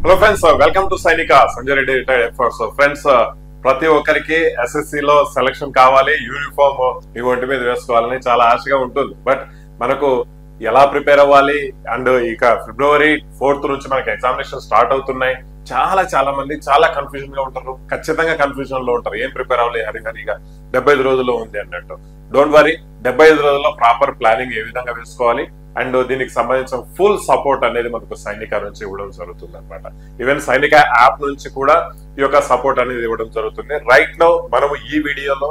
Hello friends, welcome to సైనిక Sanjay Reddy retired efforts. Friends, ప్రతి ఒక్కరికి ఎస్ఎస్సి లో సెలక్షన్ కావాలి, యూనిఫామ్ మీ ఒంటి మీద వేసుకోవాలని చాలా ఆశగా ఉంటుంది. బట్ మనకు ఎలా ప్రిపేర్ అవ్వాలి అండ్ ఇక ఫిబ్రవరి 4th నుంచి మనకి ఎగ్జామినేషన్ స్టార్ట్ అవుతున్నాయి. చాలా మంది చాలా కన్ఫ్యూజన్ గా ఉంటారు, ఖచ్చితంగా కన్ఫ్యూజన్ లో ఉంటారు. ఏం ప్రిపేర్ అవ్వాలి, హరిహరిగా 75 రోజుల్లో ఉంది అన్నట్టు. డోంట్ వరీ, 75 రోజుల్లో ప్రాపర్ ప్లానింగ్ ఏ విధంగా వేసుకోవాలి అండ్ దీనికి సంబంధించిన ఫుల్ సపోర్ట్ అనేది మనకు సైనిక నుంచి ఇవ్వడం జరుగుతుంది అనమాట. ఈవెన్ సైనిక యాప్ నుంచి కూడా ఈ యొక్క సపోర్ట్ అనేది ఇవ్వడం జరుగుతుంది. రైట్ నౌ మనము ఈ వీడియోలో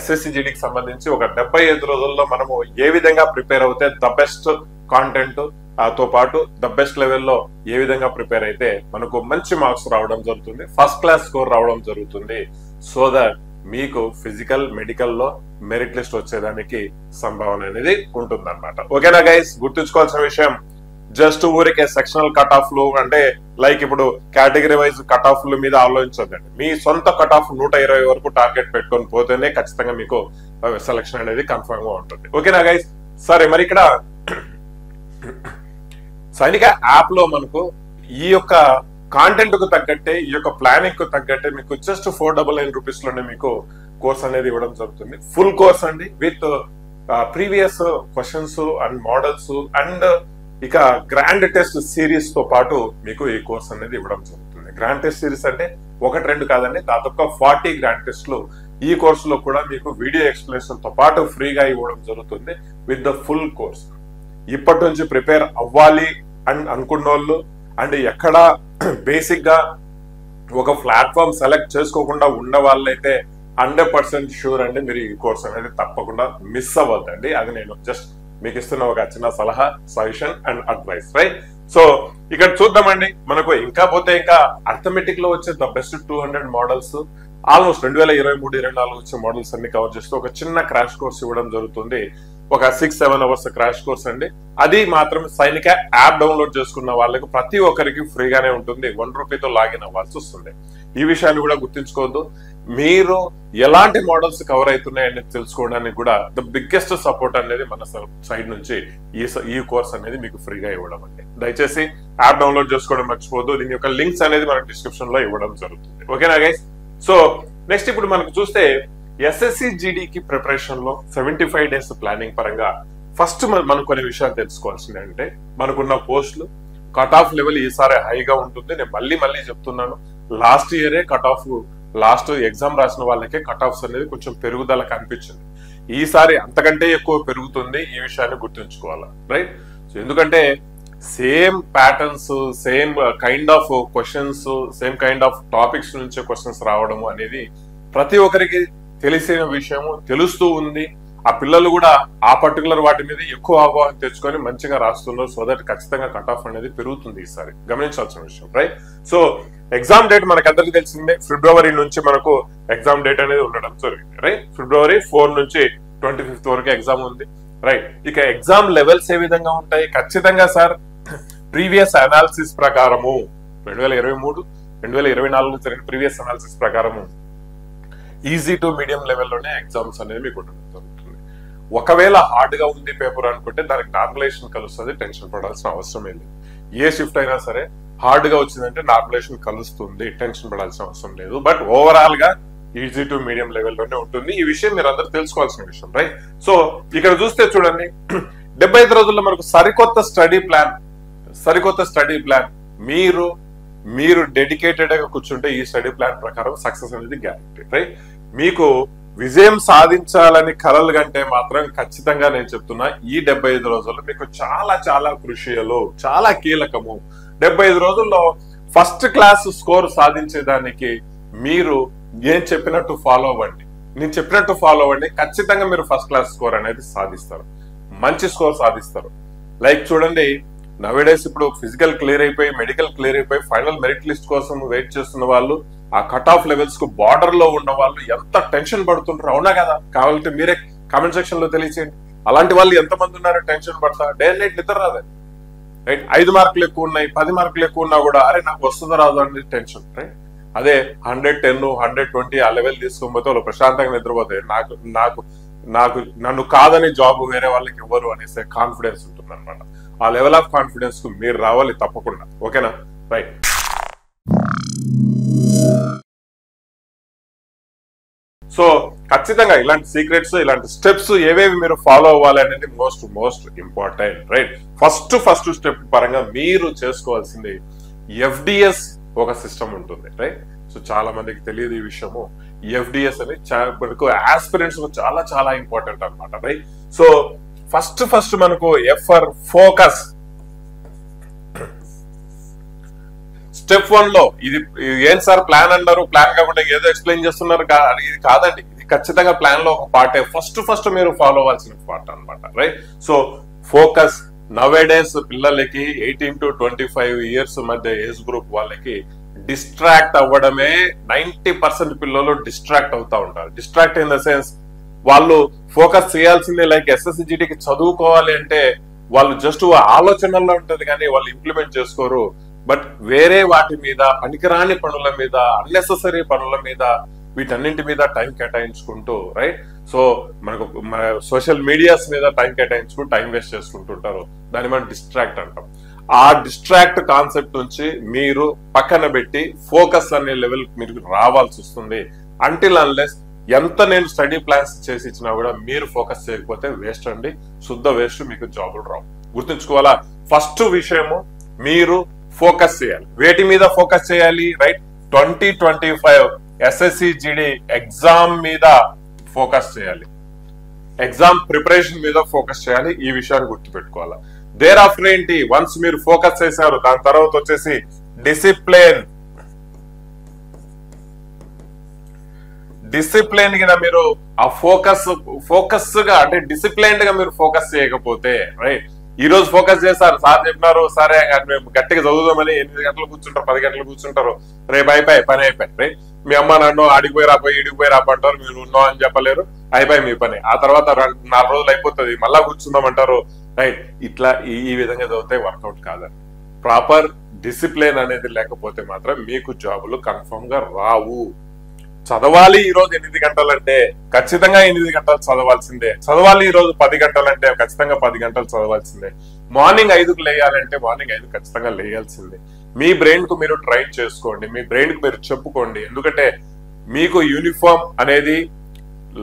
SSCGDకి సంబంధించి ఒక 75 రోజుల్లో మనము ఏ విధంగా ప్రిపేర్ అవుతే ద బెస్ట్ కాంటెంట్ తో పాటు ద బెస్ట్ లెవెల్లో ఏ విధంగా ప్రిపేర్ అయితే మనకు మంచి మార్క్స్ రావడం జరుగుతుంది, ఫస్ట్ క్లాస్ స్కోర్ రావడం జరుగుతుంది. సో దట్ మీకు ఫిజికల్ మెడికల్ లో మెరిట్ లిస్ట్ వచ్చేదానికి సంభావన అనేది ఉంటుంది అనమాట. ఓకేనా గైస్? గుర్తుంచుకోవాల్సిన విషయం, జస్ట్ ఊరికే సెక్షనల్ కట్ ఆఫ్ లు అంటే లైక్ ఇప్పుడు కేటగిరీ వైజ్ కట్ ఆఫ్ ల మీద ఆలోచించదండి. మీ సొంత కట్ ఆఫ్ 120 వరకు టార్గెట్ పెట్టుకొని పోతేనే ఖచ్చితంగా మీకు సెలక్షన్ అనేది కన్ఫర్మ్ గా ఉంటుంది. ఓకేనా గైస్? సరే, మరి ఇక్కడ సైనిక యాప్ లో మనకు ఈ యొక్క కాంటెంట్ కు తగ్గట్టే, ఈ యొక్క ప్లానింగ్ కు తగ్గట్టే మీకు జస్ట్ 499 రూపీస్ లోనే మీకు కోర్స్ అనేది ఇవ్వడం జరుగుతుంది. ఫుల్ కోర్స్ అండి, with previous questions and models and ఇక గ్రాండ్ టెస్ట్ సిరీస్ తో పాటు మీకు ఈ కోర్స్ అనేది ఇవ్వడం జరుగుతుంది. గ్రాండ్ టెస్ట్ సిరీస్ అంటే 1-2 కాదండి, దాదాపుగా 40 గ్రాండ్ టెస్ట్లు ఈ కోర్సులో కూడా మీకు వీడియో ఎక్స్ప్లెనేషన్ తో పాటు ఫ్రీగా ఇవ్వడం జరుగుతుంది విత్ ద ఫుల్ కోర్స్. ఇప్పటి నుంచి ప్రిపేర్ అవ్వాలి అని అనుకున్న వాళ్ళు అండ్ ఎక్కడ బేసిక్ గా ఒక ప్లాట్ఫామ్ సెలెక్ట్ చేసుకోకుండా ఉన్న వాళ్ళైతే 100% షూర్ అండి, మీరు ఈ కోర్స్ అనేది తప్పకుండా మిస్ అవ్వద్దండి. అది నేను జస్ట్ మీకు ఇస్తున్న ఒక చిన్న సలహా, suggestion and advice. Right? So ఇక్కడ చూద్దామండి, మనకు ఇంకా పోతే ఇంకా అర్థమెటిక్ లో వచ్చే ద బెస్ట్ 200 మోడల్స్ ఆల్మోస్ట్ 2023-24 వచ్చే మోడల్స్ అన్ని కవర్ చేస్తూ ఒక చిన్న క్రాష్ కోర్స్ ఇవ్వడం జరుగుతుంది. ఒక 6-7 అవర్స్ క్రాష్ కోర్స్ అండి. అది మాత్రం సైనిక యాప్ డౌన్లోడ్ చేసుకున్న వాళ్ళకి ప్రతి ఒక్కరికి ఫ్రీగానే ఉంటుంది. 1 రూపీతో లాగిన్ అవ్వాల్సి వస్తుంది. ఈ విషయాన్ని కూడా గుర్తుంచుకోవద్దు. మీరు ఎలాంటి మోడల్స్ కవర్ అవుతున్నాయని తెలుసుకోవడానికి కూడా ద బిగ్గెస్ట్ సపోర్ట్ అనేది మన సైడ్ నుంచి ఈ కోర్స్ అనేది మీకు ఫ్రీగా ఇవ్వడం అండి. దయచేసి యాప్ డౌన్లోడ్ చేసుకోవడం మర్చిపోవద్దు. దీని యొక్క లింక్స్ అనేది మన డిస్క్రిప్షన్ లో ఇవ్వడం జరుగుతుంది. ఓకేనా గైస్? సో నెక్స్ట్ ఇప్పుడు మనకు చూస్తే SSCGDకి ప్రిపరేషన్ లో 75 డేస్ ప్లానింగ్ పరంగా ఫస్ట్ మనం కొన్ని విషయాలు తెలుసుకోవాల్సింది అంటే, మనకున్న పోస్టులు కట్ ఆఫ్ లెవెల్ ఈసారి హైగా ఉంటుంది. నేను మళ్ళీ చెప్తున్నాను, లాస్ట్ ఇయరే కట్ ఆఫ్, లాస్ట్ ఎగ్జామ్ రాసిన వాళ్ళకే కట్ ఆఫ్స్ అనేది కొంచెం పెరుగుదల కనిపించింది. ఈసారి అంతకంటే ఎక్కువ పెరుగుతుంది. ఈ విషయాన్ని గుర్తుంచుకోవాలి. రైట్? సో ఎందుకంటే same patterns, same kind of questions, same kind of topics నుంచే క్వశ్చన్స్ రావడం అనేది ప్రతి ఒక్కరికి తెలిసిన విషయము, తెలుస్తూ ఉంది. ఆ పిల్లలు కూడా ఆ పర్టికులర్ వాటి మీద ఎక్కువ అవగాహన తెచ్చుకొని మంచిగా రాస్తున్నారు. సో దట్ ఖచ్చితంగా కట్ ఆఫ్ అనేది పెరుగుతుంది ఈసారి, గమనించాల్సిన విషయం. రైట్? సో ఎగ్జామ్ డేట్ మనకు అందరికి తెలిసిందే, ఫిబ్రవరి నుంచి మనకు ఎగ్జామ్ డేట్ అనేది ఉండడం జరిగింది. రైట్? ఫిబ్రవరి 4 నుంచి 25th వరకు ఎగ్జామ్ ఉంది. రైట్? ఇక ఎగ్జామ్ లెవెల్స్ ఏ విధంగా ఉంటాయి? ఖచ్చితంగా సార్, ప్రీవియస్ అనాలిసిస్ ప్రకారము 2023-2024 జరిగిన ప్రీవియస్ అనాలిసిస్ ప్రకారము ఈజీ టు మీడియం లెవెల్లోనే ఎగ్జామ్స్ అనేది మీకు ఉండడం జరుగుతుంది. ఒకవేళ హార్డ్ గా ఉంది పేపర్ అనుకుంటే దానికి నార్మలైజేషన్ కలుస్తుంది, టెన్షన్ పడాల్సిన అవసరమే లేదు. ఏ షిఫ్ట్ అయినా సరే హార్డ్ గా వచ్చిందంటే నార్మలైజేషన్ కలుస్తుంది, టెన్షన్ పడాల్సిన అవసరం లేదు. బట్ ఓవరాల్ గా ఈజీ టు మీడియం లెవెల్లోనే ఉంటుంది. ఈ విషయం మీరు అందరూ తెలుసుకోవాల్సిన విషయం. రైట్? సో ఇక్కడ చూస్తే చూడండి, 75 రోజుల్లో మనకు సరికొత్త స్టడీ ప్లాన్ మీరు డెడికేటెడ్ గా కూర్చుంటే ఈ స్టడీ ప్లాన్ ప్రకారం సక్సెస్ అనేది గ్యారెంటీ. రైట్? మీకు విజయం సాధించాలని కలలు కంటే మాత్రం ఖచ్చితంగా నేను చెప్తున్నా, ఈ 75 రోజుల్లో మీకు చాలా కృషియలు, చాలా కీలకము. 75 రోజుల్లో ఫస్ట్ క్లాస్ స్కోర్ సాధించేదానికి మీరు నేను చెప్పినట్టు ఫాలో అవ్వండి. ఖచ్చితంగా మీరు ఫస్ట్ క్లాస్ స్కోర్ అనేది సాధిస్తారు, మంచి స్కోర్ సాధిస్తారు. లైక్ చూడండి, నవేడేస్ ఇప్పుడు ఫిజికల్ క్లియర్ అయిపోయి, మెడికల్ క్లియర్ అయిపోయి, ఫైనల్ మెరిట్ లిస్ట్ కోసం వెయిట్ చేస్తున్న వాళ్ళు, ఆ కట్ ఆఫ్ లెవెల్స్ కు బార్డర్ లో ఉన్న వాళ్ళు ఎంత టెన్షన్ పడుతుంటారు, అవునా కదా? కావాలంటే మీరే కామెంట్ సెక్షన్ లో తెలియచేయండి. అలాంటి వాళ్ళు ఎంతమంది ఉన్నారో టెన్షన్ పడతా, డే అండ్ నైట్ నిద్ర రాదు. రైట్? 5 మార్కులు ఎక్కువ ఉన్నాయి, 10 మార్కులు ఎక్కువ ఉన్నా కూడా అరే నాకు వస్తుందో రాదు అనేది టెన్షన్. రైట్? అదే 110, 120 ఆ లెవెల్ తీసుకోకపోతే వాళ్ళు ప్రశాంతంగా నిద్రపోతాయి. నన్ను కాదని జాబ్ వేరే వాళ్ళకి ఇవ్వరు అనేసి కాన్ఫిడెన్స్ ఉంటుంది అనమాట. ఆ లెవెల్ ఆఫ్ కాన్ఫిడెన్స్ కు మీరు రావాలి తప్పకుండా. ఓకేనా? రైట్? సో ఖచ్చితంగా ఇలాంటి సీక్రెట్స్, ఇలాంటి స్టెప్స్ ఏవేవి మీరు ఫాలో అవ్వాలి అనేది most important, right? First step పరంగా మీరు చేసుకోవాల్సింది ఎఫ్డిఎస్ ఒక సిస్టమ్ ఉంటుంది, రైట్? సో చాలా మందికి తెలియదు ఈ విషయము. ఎఫ్డిఎస్ అని మనకు ఆస్పిరెంట్స్ చాలా ఇంపార్టెంట్ అనమాట, రైట్? సో ఫస్ట్ మనకు ఎఫ్ ఫర్ ఫోకస్. స్టెప్ 1 లో ఇది ఏం సార్ ప్లాన్ అన్నారు, ప్లాన్ కాకుండా ఏదో ఎక్స్ప్లెయిన్ చేస్తున్నారు, ఇది కాదండి. ఇది ఖచ్చితంగా ప్లాన్ లో ఒక పార్టే. ఫస్ట్ మీరు ఫాలో అవ్వాల్సిన పార్ట్ అనమాట, రైట్? సో ఫోకస్ నవేడేస్ పిల్లలకి 18 to 25 ఇయర్స్ మధ్య ఏజ్ గ్రూప్ వాళ్ళకి డిస్ట్రాక్ట్ అవ్వడమే 90% పిల్లలు డిస్ట్రాక్ట్ అవుతా ఉంటారు. డిస్ట్రాక్ట్ ఇన్ ద సెన్స్ వాళ్ళు ఫోకస్ చేయాల్సిందే. లైక్ SSCGDకి చదువుకోవాలి అంటే వాళ్ళు జస్ట్ ఆలోచనల్లో ఉంటది కానీ వాళ్ళు ఇంప్లిమెంట్ చేసుకోరు. బట్ వేరే వాటి మీద, పనికిరాని పనుల మీద, అన్నెసెసరీ పనుల మీద, వీటన్నింటి మీద టైం కేటాయించుకుంటూ, రైట్? సో మనకు సోషల్ మీడియాస్ మీద టైం కేటాయించుకుంటూ టైం వేస్ట్ చేసుకుంటుంటారు. దాన్ని మనం డిస్ట్రాక్ట్ అంటాం. ఆ డిస్ట్రాక్ట్ కాన్సెప్ట్ నుంచి మీరు పక్కన పెట్టి ఫోకస్ అనే లెవెల్ మీరు రావాల్సి వస్తుంది. అంటిల్ అన్లెస్ ఎంత నేను స్టడీ ప్లాన్స్ చేసి ఇచ్చినా కూడా మీరు ఫోకస్ చేయకపోతే వేస్ట్ అండి, శుద్ధ వేస్ట్, మీకు జాబులు రావు. గుర్తుంచుకోవాలా? ఫస్ట్ విషయము మీరు ఫోకస్ చేయాలి. వేటి మీద ఫోకస్ చేయాలి, రైట్? 2025 SSCGD ఎగ్జామ్ మీద ఫోకస్ చేయాలి. ఎగ్జామ్ ప్రిపరేషన్ మీద ఫోకస్ చేయాలి. ఈ విషయాన్ని గుర్తుపెట్టుకోవాలా. దేర్ ఆఫ్టర్ ఏంటి, వన్స్ మీరు ఫోకస్ చేశారు, దాని తర్వాత వచ్చేసి డిసిప్లిన్ గా మీరు ఆ ఫోకస్ గా అంటే డిసిప్లైన్డ్ గా మీరు ఫోకస్ చేయకపోతే, రైట్? ఈ రోజు ఫోకస్ చేస్తారు, సార్ చెప్పినారు, సరే మేము గట్టిగా చదువుదామని 8 గంటలు కూర్చుంటారు, 10 గంటలు కూర్చుంటారు, రేపు పని అయిపోయి, రైట్? మీ అమ్మ నన్ను ఆడికి పోయి రాపోయి ఈడికి పోయి రాపంటారు, మీరు ఉన్నావు అని చెప్పలేరు, అయిపోయి మీ పని. ఆ తర్వాత 4 రోజులు అయిపోతుంది, మళ్ళా కూర్చుందాం అంటారు, రైట్? ఇట్లా ఈ విధంగా చదివితే వర్కౌట్ కాదండి. ప్రాపర్ డిసిప్లిన్ అనేది లేకపోతే మాత్రం మీకు జాబులు కన్ఫర్మ్ గా రావు. చదవాలి ఈ రోజు 8 గంటలంటే ఖచ్చితంగా 8 గంటలు చదవాల్సిందే. చదవాలి ఈ రోజు 10 గంటలంటే ఖచ్చితంగా 10 గంటలు చదవాల్సిందే. మార్నింగ్ 5కు లేయాలంటే మార్నింగ్ 5 ఖచ్చితంగా లేయాల్సిందే. మీ బ్రెయిన్ కు మీరు ట్రైన్ చేసుకోండి, మీ బ్రెయిన్ కు మీరు చెప్పుకోండి. ఎందుకంటే మీకు యూనిఫామ్ అనేది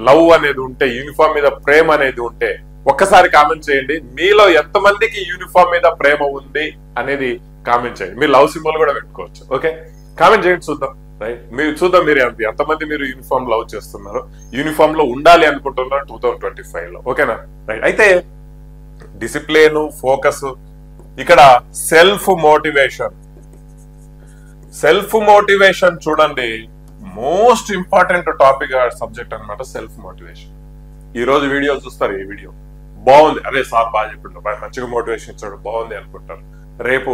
లవ్ అనేది ఉంటే, యూనిఫామ్ మీద ప్రేమ అనేది ఉంటే ఒక్కసారి కామెంట్ చేయండి. మీలో ఎంతమందికి యూనిఫామ్ మీద ప్రేమ ఉంది అనేది కామెంట్ చేయండి. మీరు లవ్ సింబల్ కూడా పెట్టుకోవచ్చు, ఓకే? కామెంట్ చేయండి, చూద్దాం, రైట్? మీరు చూద్దాం మీరు ఎంతమంది మీరు యూనిఫామ్ లవ్ చేస్తున్నారు, యూనిఫామ్ లో ఉండాలి అనుకుంటున్నారు 2025 లో, ఓకేనా? రైట్. అయితే డిసిప్లిన్, ఫోకస్, ఇక్కడ సెల్ఫ్ మోటివేషన్ చూడండి, మోస్ట్ ఇంపార్టెంట్ టాపిక్ సబ్జెక్ట్ అనమాట. Self motivation. ఈ రోజు వీడియో చూస్తారు, ఈ వీడియో బాగుంది, అదే సార్ బాగా చెప్పిండు, మంచిగా మోటివేషన్ ఇచ్చాడు, బాగుంది అనుకుంటారు. రేపు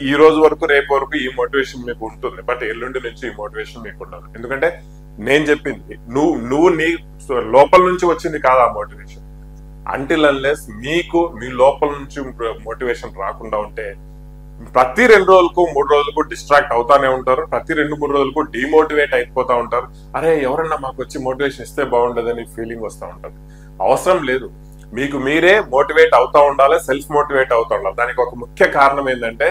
ఈ రోజు వరకు, రేపు వరకు ఈ మోటివేషన్ మీకు ఉంటుంది, బట్ ఎల్లుండి నుంచి ఈ మోటివేషన్ మీకు ఉండదు. ఎందుకంటే నేను చెప్పింది నువ్వు నీ లోపల నుంచి వచ్చింది కాదు ఆ మోటివేషన్. అంటిల్ అన్లెస్ మీకు మీ లోపల నుంచి మోటివేషన్ రాకుండా ఉంటే ప్రతి 2 రోజులకు 3 రోజులకు డిస్ట్రాక్ట్ అవుతానే ఉంటారు. ప్రతి 2-3 రోజులకు డిమోటివేట్ అయిపోతా ఉంటారు. అరే ఎవరన్నా మాకు వచ్చి మోటివేషన్ ఇస్తే బాగుండదని ఫీలింగ్ వస్తూ ఉంటుంది. అవసరం లేదు, మీకు మీరే మోటివేట్ అవుతా ఉండాలి, సెల్ఫ్ మోటివేట్ అవుతా ఉండాలి. దానికి ఒక ముఖ్య కారణం ఏంటంటే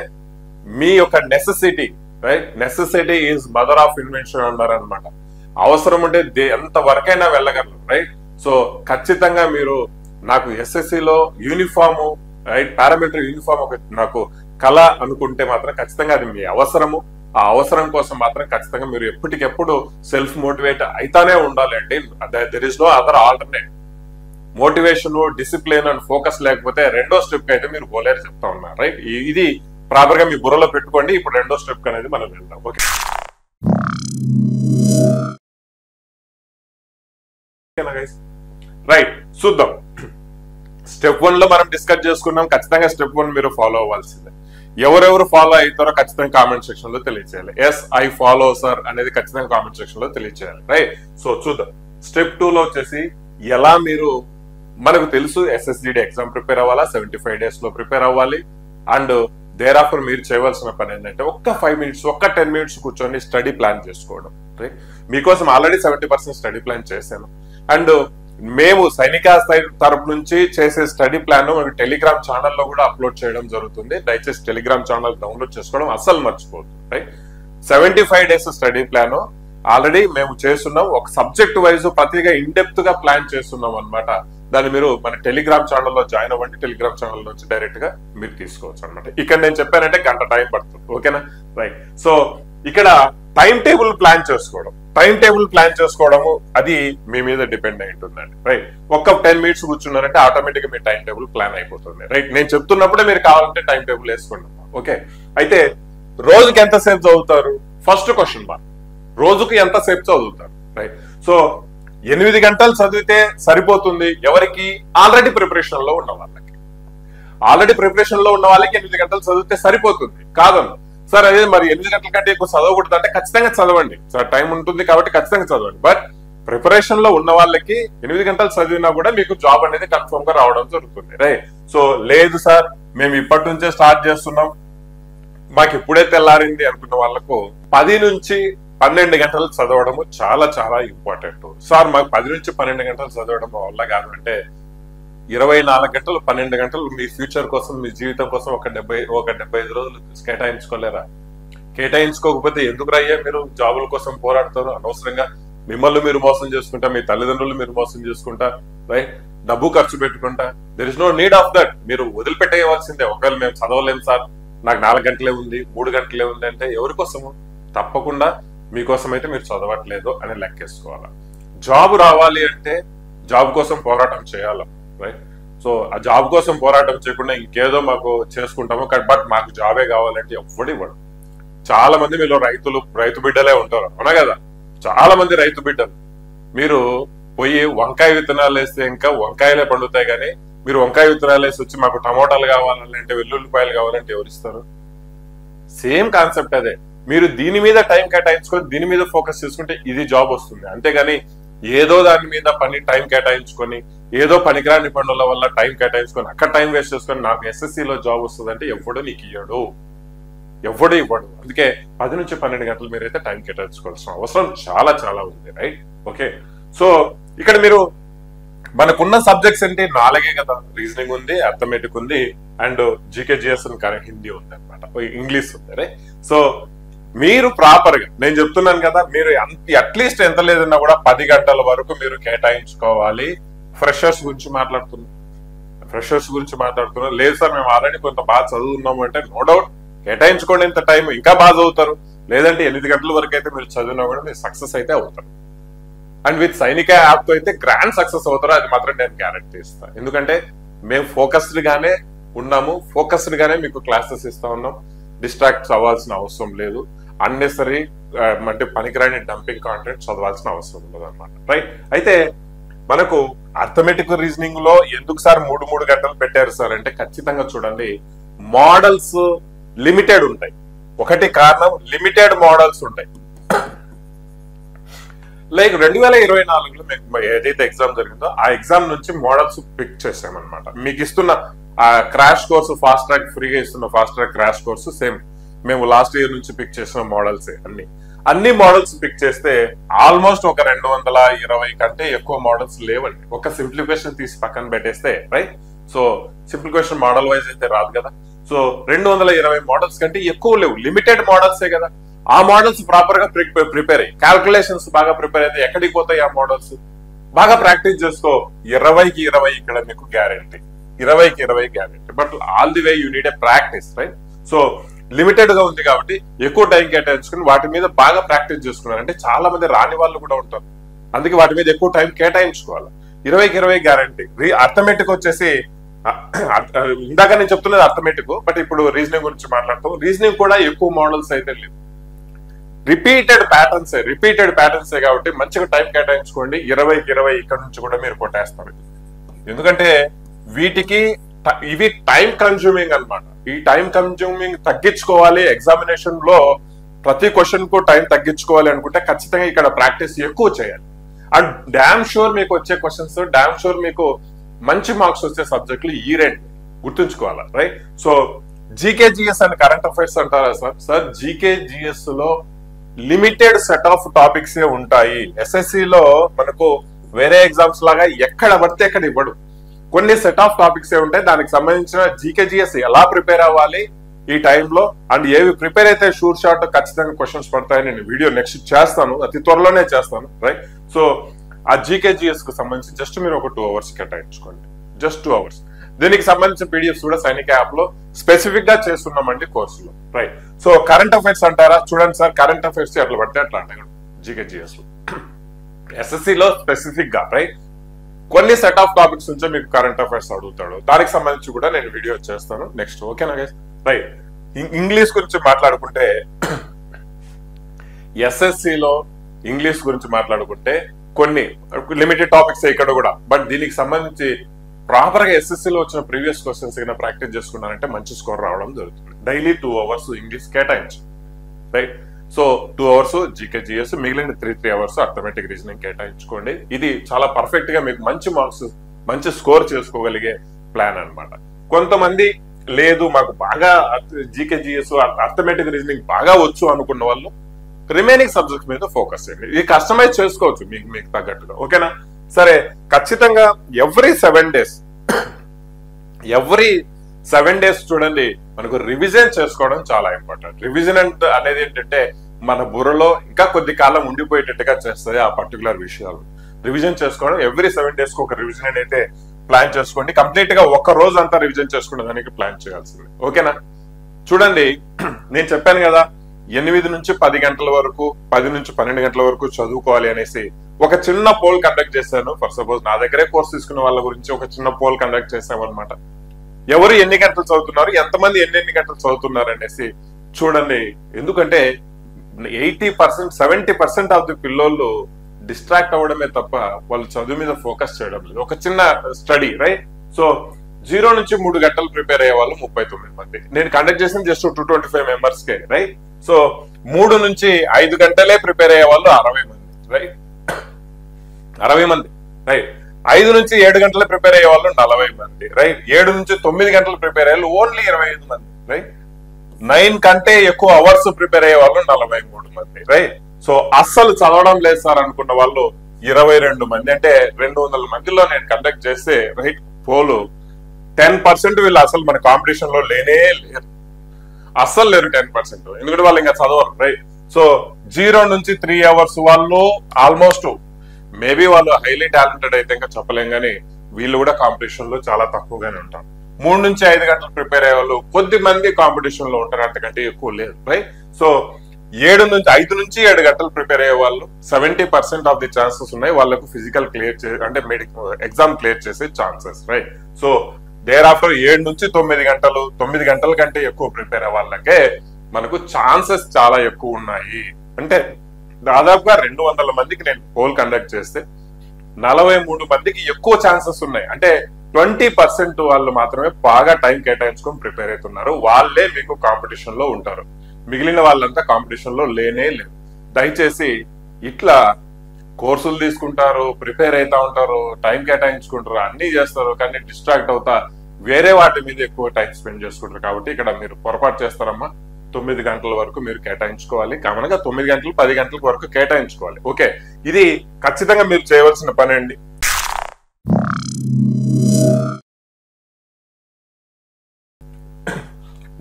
మీ యొక్క necessity, right? Necessity is mother of invention అన్నారు అనమాట. అవసరం ఉంటే ఎంత వరకైనా వెళ్ళగలరు, రైట్? సో ఖచ్చితంగా మీరు నాకు SSCలో యూనిఫామ్, రైట్, పారామిలిటరీ యూనిఫామ్ ఒక నాకు కళ అనుకుంటే మాత్రం ఖచ్చితంగా అది మీ అవసరము. ఆ అవసరం కోసం మాత్రం ఖచ్చితంగా మీరు ఎప్పటికెప్పుడు సెల్ఫ్ మోటివేట్ అయితానే ఉండాలి అండి. There is no other alternate. Motivation, discipline and focus లేకపోతే రెండో స్టెప్ అయితే మీరు పోలేరు చెప్తా ఉన్నారు, రైట్? ఇది ప్రాపర్ గా మీ బుర్రలో పెట్టుకోండి. ఇప్పుడు రెండో స్టెప్ అనేది మనం వెళ్దాం, ఓకే? రైట్, చూద్దాం. స్టెప్ 1 లో మనం డిస్కస్ చేసుకున్నాం. ఖచ్చితంగా స్టెప్ 1 మీరు ఫాలో అవ్వాల్సిందే. ఎవరెవరు ఫాలో అవుతారో ఖచ్చితంగా కామెంట్ సెక్షన్ లో తెలియజేయాలి. ఎస్ ఐ ఫాలో సార్ అనేది ఖచ్చితంగా కామెంట్ సెక్షన్ లో తెలియజేయాలి, రైట్? సో చూద్దాం. స్టెప్ 2 లో వచ్చేసి ఎలా మీరు, మనకు తెలుసు SSCGD ఎగ్జామ్ ప్రిపేర్ అవ్వాలా, 75 days లో ప్రిపేర్ అవ్వాలి. అండ్ దేర్ ఆఫ్టర్ మీరు చేయవలసిన పని ఏంటంటే ఒక్క 5 minutes, ఒక్క 10 minutes కూర్చొని స్టడీ ప్లాన్ చేసుకోవడం, రైట్? మీకోసం ఆల్రెడీ 70% స్టడీ ప్లాన్ చేశాను. అండ్ మేము సైనిక తరపు నుంచి చేసే స్టడీ ప్లాన్ మనకి టెలిగ్రామ్ ఛానల్లో కూడా అప్లోడ్ చేయడం జరుగుతుంది. దయచేసి టెలిగ్రామ్ ఛానల్ డౌన్లోడ్ చేసుకోవడం అస్సలు మర్చిపోతుంది, right? 75 days study plan already మేము చేస్తున్నాం. ఒక సబ్జెక్ట్ వైజ్ ప్రతిగా ఇన్డెప్త్ గా ప్లాన్ చేస్తున్నాం అనమాట. దాన్ని మీరు మన టెలిగ్రామ్ ఛానల్లో జాయిన్ అవ్వండి. టెలిగ్రామ్ ఛానల్ నుంచి డైరెక్ట్ గా మీరు తీసుకోవచ్చు అనమాట. ఇక్కడ నేను చెప్పానంటే గంట టైం పడుతుంది. ఓకేనా, రైట్. సో ఇక్కడ టైం టేబుల్ ప్లాన్ చేసుకోవడము అది మీ మీద డిపెండ్ అయి ఉంటుందండి, రైట్. ఒక్క 10 minutes కూర్చున్నారంటే ఆటోమేటిక్ గా మీ టైం టేబుల్ ప్లాన్ అయిపోతుంది, రైట్. నేను చెప్తున్నప్పుడే మీరు కావాలంటే టైం టేబుల్ వేసుకోండి. ఓకే, అయితే రోజుకి ఎంతసేపు చదువుతారు? First question mark. రోజుకి ఎంతసేపు చదువుతారు, రైట్. సో 8 గంటలు చదివితే సరిపోతుంది ఎవరికి? ఆల్రెడీ ప్రిపరేషన్ లో ఉన్న వాళ్ళకి. 8 గంటలు చదివితే సరిపోతుంది కాదను సార్. అదే మరి 8 గంటల కంటే ఎక్కువ చదవకూడదు అంటే ఖచ్చితంగా చదవండి సార్, టైం ఉంటుంది కాబట్టి ఖచ్చితంగా చదవండి. బట్ ప్రిపరేషన్ లో ఉన్న వాళ్ళకి 8 గంటలు చదివినా కూడా మీకు జాబ్ అనేది కన్ఫర్మ్ గా రావడం జరుగుతుంది, రైట్. సో లేదు సార్ మేము ఇప్పటి నుంచే స్టార్ట్ చేస్తున్నాం, మాకు ఇప్పుడే తెల్లారింది అనుకున్న వాళ్ళకు 10 నుంచి 12 గంటలు చదవడము చాలా చాలా ఇంపార్టెంట్. సార్ మాకు 10 నుంచి 12 గంటలు చదవడం వల్ల కాదు అంటే 24 గంటలు 12 గంటలు మీ ఫ్యూచర్ కోసం, మీ జీవితం కోసం ఒక 75 రోజులు కేటాయించుకోలేరా? కేటాయించుకోకపోతే ఎందుకు రయ్యా మీరు జాబుల కోసం పోరాడతారు? అనవసరంగా మిమ్మల్ని మీరు మోసం చేసుకుంటా, మీ తల్లిదండ్రులు మీరు మోసం చేసుకుంటా, రైట్, డబ్బు ఖర్చు పెట్టుకుంటా. There is no need of that. మీరు వదిలిపెట్టేయవలసిందే. ఒకవేళ మేము చదవలేము సార్, నాకు 4 గంటలే ఉంది, 3 గంటలే ఉంది అంటే ఎవరి కోసము? తప్పకుండా మీకోసం అయితే మీరు చదవట్లేదు అని లెక్కేసుకోవాలి. జాబ్ రావాలి అంటే జాబ్ కోసం పోరాటం చేయాలి, రైట్. సో ఆ జాబ్ కోసం పోరాటం చేయకుండా ఇంకేదో మాకు చేసుకుంటాము, బట్ మాకు జాబే కావాలంటే ఎవ్వడు ఇవ్వడు. చాలా మంది మీలో రైతు బిడ్డలే ఉంటారు, అవునా కదా? చాలా మంది రైతు బిడ్డలు. మీరు పోయి వంకాయ విత్తనాలు వేస్తే ఇంకా వంకాయలే పండుతాయి, కానీ మీరు వంకాయ విత్తనాలు వేసి వచ్చి మాకు టమోటాలు కావాలంటే, వెల్లుల్లిపాయలు కావాలంటే ఎవరిస్తారు? సేమ్ కాన్సెప్ట్ అదే. మీరు దీని మీద టైం కేటాయించుకొని దీని మీద ఫోకస్ చేసుకుంటే ఇది జాబ్ వస్తుంది. అంతేగాని ఏదో దాని మీద టైం కేటాయించుకొని ఏదో పనికిరాని పనుల వల్ల టైం కేటాయించుకొని అక్కడ టైం వేస్ట్ చేసుకొని నాకు ఎస్ఎస్సిలో జాబ్ వస్తుంది అంటే ఎవడు నీకు ఇవ్వడు. అందుకే 10 నుంచి 12 గంటలు మీరైతే టైం కేటాయించుకోవాల్సిన అవసరం చాలా చాలా ఉంది, రైట్. ఓకే, సో ఇక్కడ మీరు మనకున్న సబ్జెక్ట్స్ ఏంటి? 4 కదా. రీజనింగ్ ఉంది, అర్థమెటిక్ ఉంది, అండ్ జీకేజిఎస్ హిందీ ఉంది అనమాట, ఇంగ్లీష్ ఉంది, రైట్. సో మీరు ప్రాపర్ గా నేను చెప్తున్నాను కదా, మీరు అట్లీస్ట్ ఎంత లేదన్నా కూడా 10 గంటల వరకు మీరు కేటాయించుకోవాలి. ఫ్రెషర్స్ గురించి మాట్లాడుతున్నారు. లేదు సార్ మేము ఆల్రెడీ కొంత బాగా చదువుతున్నాము అంటే నో డౌట్ కేటాయించుకోండి ఇంత టైం, ఇంకా బాగా చదువుతారు. లేదంటే 8 గంటల వరకు అయితే మీరు చదివినా కూడా మీరు సక్సెస్ అయితే అవుతారు. అండ్ విత్ సైనిక యాప్ తో అయితే గ్రాండ్ సక్సెస్ అవుతారు, అది మాత్రం నేను గ్యారెంటీ ఇస్తాను. ఎందుకంటే మేము ఫోకస్డ్ గానే ఉన్నాము, ఫోకస్డ్ గానే మీకు క్లాసెస్ ఇస్తా ఉన్నాం. డిస్ట్రాక్ట్ అవ్వాల్సిన అవసరం లేదు. అన్నెసరీ అంటే పనికిరాని డంపింగ్ కాంటెంట్ చదవాల్సిన అవసరం ఉండదు అనమాట, రైట్. అయితే మనకు అర్థమెటిక్ రీజనింగ్ లో ఎందుకు సార్ 3 గంటలు పెట్టారు సార్ అంటే ఖచ్చితంగా చూడండి, మోడల్స్ లిమిటెడ్ ఉంటాయి. ఒకటి కారణం లిమిటెడ్ మోడల్స్ ఉంటాయి. లైక్ 2024లో మీకు ఏదైతే ఎగ్జామ్ జరిగిందో ఆ ఎగ్జామ్ నుంచి మోడల్స్ పిక్ చేసామన్నమాట. మీకు ఇస్తున్న ఆ క్రాష్ కోర్సు ఫాస్ట్ ట్రాక్ ఫ్రీగా ఇస్తున్న fast track crash course same మేము లాస్ట్ ఇయర్ నుంచి పిక్ చేసిన మోడల్స్ అన్ని మోడల్స్ పిక్ చేస్తే ఆల్మోస్ట్ ఒక 220 కంటే ఎక్కువ మోడల్స్ లేవండి. ఒక సింప్లిఫికేషన్ తీసి పక్కన పెట్టేస్తే, right. So simplification model wise అయితే రాదు కదా. సో 220 మోడల్స్ కంటే ఎక్కువ లేవు, లిమిటెడ్ మోడల్సే కదా. ఆ మోడల్స్ ప్రాపర్ గా ప్రిపేర్ అయ్యి క్యాల్కులేషన్స్ బాగా ప్రిపేర్ అయితే ఎక్కడికి పోతాయి ఆ మోడల్స్? బాగా ప్రాక్టీస్ చేసుకో. 20కి 20 ఇక్కడ మీకు గ్యారెంటీ, 20కి 20 guarantee. But all the way you need a practice, right. So limited గా ఉంది కాబట్టి ఎక్కువ టైం కేటాయించుకుని వాటి మీద బాగా ప్రాక్టీస్ చేసుకున్నారు అంటే చాలా మంది రాని వాళ్ళు కూడా ఉంటారు. అందుకే వాటి మీద ఎక్కువ టైం కేటాయించుకోవాలి. 20కి 20 గ్యారెంటీ. అర్థమెటిక్ వచ్చేసి ఇందాక నేను చెప్తున్నది అర్థమెటిక్, బట్ ఇప్పుడు రీజనింగ్ గురించి మాట్లాడతాం. రీజనింగ్ కూడా ఎక్కువ మోడల్స్ అయితే లేవు, రిపీటెడ్ ప్యాటర్న్సే కాబట్టి మంచిగా టైం కేటాయించుకోండి. 20కి 20 ఇక్కడ నుంచి కూడా మీరు కొట్టేస్తారు. ఎందుకంటే వీటికి ఇవి టైం కన్జ్యూమింగ్ అన్నమాట. ఈ టైం కన్జ్యూమింగ్ తగ్గించుకోవాలి, ఎగ్జామినేషన్ లో ప్రతి క్వశ్చన్ కు టైం తగ్గించుకోవాలి అనుకుంటే ఖచ్చితంగా ఇక్కడ ప్రాక్టీస్ ఎక్కువ చేయాలి. అండ్ డామ్ షూర్ మీకు వచ్చే క్వశ్చన్స్, డామ్ షూర్ మీకు మంచి మార్క్స్ వచ్చే సబ్జెక్టులు ఈ రెండు గుర్తుంచుకోవాలి, right. So GKGS and current affairs అంటారా సార్? జీకేజిఎస్ లో లిమిటెడ్ సెట్ ఆఫ్ టాపిక్స్ ఏ ఉంటాయి. ఎస్ఎస్సి లో మనకు వేరే ఎగ్జామ్స్ లాగా ఎక్కడ పడితే ఎక్కడ ఇవ్వడు. కొన్ని సెట్ ఆఫ్ టాపిక్స్ ఏ ఉంటాయి. దానికి సంబంధించిన జీకేజిఎస్ ఎలా ప్రిపేర్ అవ్వాలి, ఈ టైంలో. అండ్ ఏవి ప్రిపేర్ అయితే షూర్ షాట్ ఖచ్చితంగా క్వశ్చన్స్ పడతాయని నేను వీడియో నెక్స్ట్ చేస్తాను, అతి త్వరలోనే చేస్తాను, రైట్. సో ఆ GKGS కు సంబంధించి జస్ట్ మీరు ఒక 2 hours కేటాయించుకోండి, జస్ట్ 2 hours. దీనికి సంబంధించిన పీడిఎఫ్స్ కూడా సైనిక యాప్ లో స్పెసిఫిక్ గా చేస్తున్నామండి కోర్సులో, రైట్. సో కరెంట్ అఫైర్స్ అంటారా, చూడండి సార్, కరెంట్ అఫైర్స్ ఎట్లా పడితే అట్లా అంటారు GKGS లో. SSC లో స్పెసిఫిక్ గా, రైట్, కొన్ని సెట్ ఆఫ్ టాపిక్స్ నుంచి మీకు కరెంట్ అఫైర్స్ అడుగుతాడు, దానికి సంబంధించి కూడా నేను వీడియో చేస్తాను నెక్స్ట్, ఓకేనా గైస్, రైట్. ఇంగ్లీష్ గురించి మాట్లాడుకుంటే SSC లో ఇంగ్లీష్ గురించి మాట్లాడుకుంటే కొన్ని లిమిటెడ్ టాపిక్స్ ఇక్కడ కూడా, బట్ దీనికి సంబంధించి ప్రాపర్ గా SSC లో వచ్చిన ప్రీవియస్ క్వశ్చన్స్ కింద ప్రాక్టీస్ చేసుకున్నారంటే మంచి స్కోర్ రావడం జరుగుతుంది. డైలీ 2 hours ఇంగ్లీష్ కేటాయించు, రైట్. సో 2 hours GKGS, మిగిలిన 3 hours అర్థమెటిక్ రీజనింగ్ కేటాయించుకోండి. ఇది చాలా పర్ఫెక్ట్ గా మీకు మంచి మార్క్స్, మంచి స్కోర్ చేసుకోగలిగే ప్లాన్ అన్నమాట. కొంతమంది లేదు మాకు బాగా GKGS అర్థమెటిక్ రీజనింగ్ బాగా వచ్చు అనుకున్న వాళ్ళు రిమైనింగ్ సబ్జెక్ట్స్ మీద ఫోకస్ చేయండి. ఇది కస్టమైజ్ చేసుకోవచ్చు మీకు తగ్గట్టుగా, ఓకేనా. సరే, ఖచ్చితంగా ఎవ్రీ 7 days చూడండి, మనకు రివిజన్ చేసుకోవడం చాలా ఇంపార్టెంట్. రివిజన్ అనేది ఏంటంటే మన బుర్రలో ఇంకా కొద్ది కాలం ఉండిపోయేటట్టుగా చేస్తుంది ఆ పర్టికులర్ విషయాలు. రివిజన్ చేసుకోవడం ఎవ్రీ 7 days కు ఒక రివిజన్ అయితే ప్లాన్ చేసుకోండి. కంప్లీట్ గా ఒక రోజు అంతా రివిజన్ చేసుకునే దానికి ప్లాన్ చేయాల్సింది, ఓకేనా. చూడండి, నేను చెప్పాను కదా 8 నుంచి 10 గంటల వరకు, 10 నుంచి 12 గంటల వరకు చదువుకోవాలి అనేసి ఒక చిన్న పోల్ కండక్ట్ చేశాను. ఫర్ సపోజ్ నా దగ్గరే కోర్స్ తీసుకున్న వాళ్ళ గురించి ఒక చిన్న పోల్ కండక్ట్ చేసాం అనమాట. ఎవరు ఎన్ని గంటలు చదువుతున్నారు, ఎంతమంది ఎన్ని గంటలు చదువుతున్నారు అనేసి చూడండి. ఎందుకంటే 80%, 70% ఆఫ్ ది పిల్లోళ్ళు డిస్ట్రాక్ట్ అవ్వడమే తప్ప వాళ్ళు చదువు మీద ఫోకస్ చేయడం లేదు. ఒక చిన్న స్టడీ, రైట్. సో 0 నుంచి 3 గంటలు ప్రిపేర్ అయ్యే వాళ్ళు 39 మంది. నేను కండక్ట్ చేసిన జస్ట్ 225 మెంబర్స్ కే, రైట్. సో 3 నుంచి 5 గంటలే ప్రిపేర్ అయ్యే వాళ్ళు 60 మంది, రైట్. 60 మంది, రైట్. 5 నుంచి 7 గంటలు ప్రిపేర్ అయ్యే వాళ్ళు 40 మంది, రైట్. 7 నుంచి 9 గంటలు ప్రిపేర్ అయ్యే ఓన్లీ 25 మంది, రైట్. 9 కంటే ఎక్కువ అవర్స్ ప్రిపేర్ అయ్యే వాళ్ళు 43 మంది, రైట్. సో అస్సలు చదవడం లేదు సార్ అనుకున్న వాళ్ళు 22 మంది. అంటే 200 మందిలో నేను కండక్ట్ చేస్తే, రైట్, పోలు 10% వీళ్ళు అసలు మన కాంపిటీషన్ లో లేనే లేరు, అస్సలు లేరు 10%. ఎందుకంటే వాళ్ళు ఇంకా చదవరు, రైట్. సో 0 నుంచి 3 hours వాళ్ళు ఆల్మోస్ట్ మేబీ వాళ్ళు హైలీ టాలెంటెడ్ అయితే ఇంకా చెప్పలేం, కానీ వీళ్ళు కూడా కాంపిటీషన్ లో చాలా తక్కువగానే ఉంటారు. 3 నుంచి 5 గంటలు ప్రిపేర్ అయ్యే వాళ్ళు కొద్ది మంది కాంపిటీషన్ లో ఉంటారు, అంతకంటే ఎక్కువ లేదు, రైట్. సో 5 నుంచి 7 గంటలు ప్రిపేర్ అయ్యే వాళ్ళు 70% ఆఫ్ ది ఛాన్సెస్ ఉన్నాయి వాళ్ళకు ఫిజికల్ క్లియర్ అంటే మెడికల్ ఎగ్జామ్ క్లియర్ చేసే chances, right. So thereafter 7 నుంచి 9 గంటలు, 9 గంటల కంటే ఎక్కువ ప్రిపేర్ అయ్యే వాళ్ళకే మనకు ఛాన్సెస్ చాలా ఎక్కువ ఉన్నాయి. అంటే దాదాపుగా 200 మందికి నేను పోల్ కండక్ట్ చేస్తే 43 మందికి ఎక్కువ ఛాన్సెస్ ఉన్నాయి. అంటే 20% వాళ్ళు మాత్రమే బాగా టైం కేటాయించుకొని ప్రిపేర్ అవుతున్నారు, వాళ్ళే మీకు కాంపిటీషన్ లో ఉంటారు. మిగిలిన వాళ్ళంతా కాంపిటీషన్ లో లేనే లేదు. దయచేసి ఇట్లా కోర్సులు తీసుకుంటారు, ప్రిపేర్ అవుతా ఉంటారు, టైం కేటాయించుకుంటారు, అన్ని చేస్తారు, కానీ డిస్ట్రాక్ట్ అవుతా వేరే వాటి మీద ఎక్కువ టైం స్పెండ్ చేసుకుంటారు. కాబట్టి ఇక్కడ మీరు పొరపాటు చేస్తారమ్మా. 9 గంటల వరకు మీరు కేటాయించుకోవాలి, కామన్గా 9 గంటలు 10 గంటల వరకు కేటాయించుకోవాలి, ఓకే. ఇది ఖచ్చితంగా మీరు చేయవలసిన పని అండి.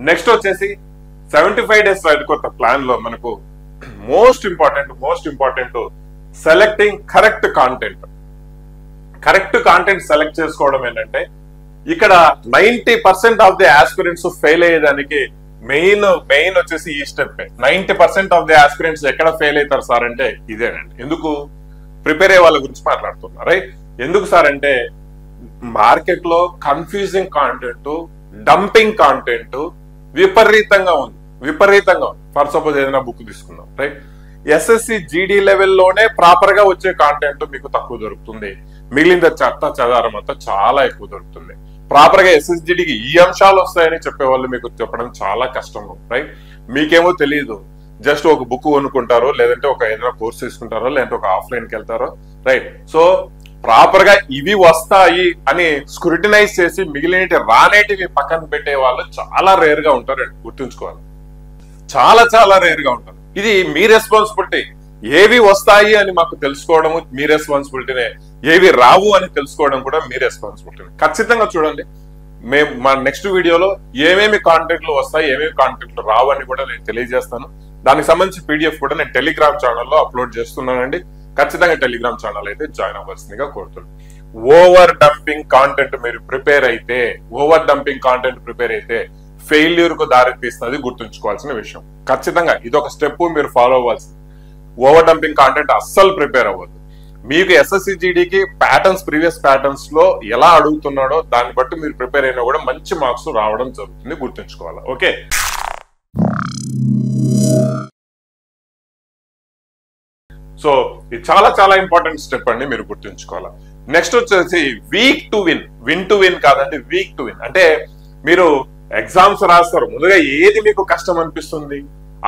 నెక్స్ట్ వచ్చేసి 75 days కొత్త ప్లాన్ లో మనకు most important selecting correct content select చేసుకోవడం. ఏంటంటే ఇక్కడ 90% ఆఫ్ ది ఆస్పిరెంట్స్ ఫెయిల్ అయ్యేదానికి మెయిన్ వచ్చేసి ఈ స్టెప్. 90% ఆఫ్ ది ఆస్పిరెంట్స్ ఎక్కడ ఫెయిల్ అవుతారు సార్ అంటే ఇదేనండి. ఎందుకు? ప్రిపేర్ అయ్యే వాళ్ళ గురించి మాట్లాడుతున్నారు, రైట్. ఎందుకు సార్ అంటే మార్కెట్ లో కన్ఫ్యూజింగ్ కాంటెంట్, డంపింగ్ కాంటెంట్ విపరీతంగా ఉంది. ఫర్ సపోజ్ ఏదైనా బుక్ తీసుకుందాం, రైట్. SSC GD లెవెల్లోనే ప్రాపర్ గా వచ్చే కాంటెంట్ మీకు తక్కువ దొరుకుతుంది, మిగిలిన చదవడం అంతా చాలా ఎక్కువ దొరుకుతుంది. ప్రాపర్ గా SSGDకి ఈ అంశాలు వస్తాయని చెప్పే వాళ్ళు మీకు చెప్పడం చాలా కష్టం, రైట్. మీకేమో తెలియదు, జస్ట్ ఒక బుక్ కొనుక్కుంటారో, లేదంటే ఒక ఏదైనా కోర్స్ తీసుకుంటారో, లేదంటే ఒక ఆఫ్లైన్కి వెళ్తారో, రైట్. సో ప్రాపర్ గా ఇవి వస్తాయి అని స్క్రూటినైజ్ చేసి మిగిలిన రానేటివి పక్కన పెట్టే వాళ్ళు చాలా రేర్ గా ఉంటారు, గుర్తుంచుకోవాలి. చాలా రేర్ గా ఉంటారు. ఇది మీ రెస్పాన్సిబిలిటీ. ఏవి వస్తాయి అని మాకు తెలుసుకోవడము మీ రెస్పాన్సిబిలిటీనే, ఏవి రావు అని తెలుసుకోవడం కూడా మీ రెస్పాన్సిబిలిటీ. ఖచ్చితంగా చూడండి, మేము మా నెక్స్ట్ వీడియోలో ఏమేమి కాంటెంట్లు వస్తాయి, ఏమేమి కాంటెంట్లు రావు అని కూడా నేను తెలియజేస్తాను. దానికి సంబంధించి పీడిఎఫ్ కూడా నేను టెలిగ్రామ్ ఛానల్లో అప్లోడ్ చేస్తున్నానండి. ఖచ్చితంగా టెలిగ్రామ్ ఛానల్ అయితే జాయిన్ అవ్వాల్సిందిగా కోరుతున్నాను. ఓవర్ డంపింగ్ కాంటెంట్ మీరు ప్రిపేర్ అయితే ఫెయిల్యూర్ కు దారి తీస్తుంది, గుర్తుంచుకోవాల్సిన విషయం. ఖచ్చితంగా ఇది ఒక స్టెప్ మీరు ఫాలో అవ్వాల్సింది. ఓవర్ డంపింగ్ కాంటెంట్ అస్సలు ప్రిపేర్ అవ్వద్దు. మీకు SSCGDకి ప్రీవియస్ ప్యాటర్న్స్ లో ఎలా అడుగుతున్నాడో దాన్ని బట్టి మీరు ప్రిపేర్ అయినా కూడా మంచి మార్క్స్ రావడం జరుగుతుంది, గుర్తుంచుకోవాలి. ఓకే, సో ఇది చాలా చాలా ఇంపార్టెంట్ స్టెప్ అండి, మీరు గుర్తుంచుకోవాలి. నెక్స్ట్ వచ్చేసి వీక్ టు విన్ కాదండి, వీక్ టు విన్. అంటే మీరు ఎగ్జామ్స్ రాస్తారు, ముందుగా ఏది మీకు కష్టం అనిపిస్తుంది,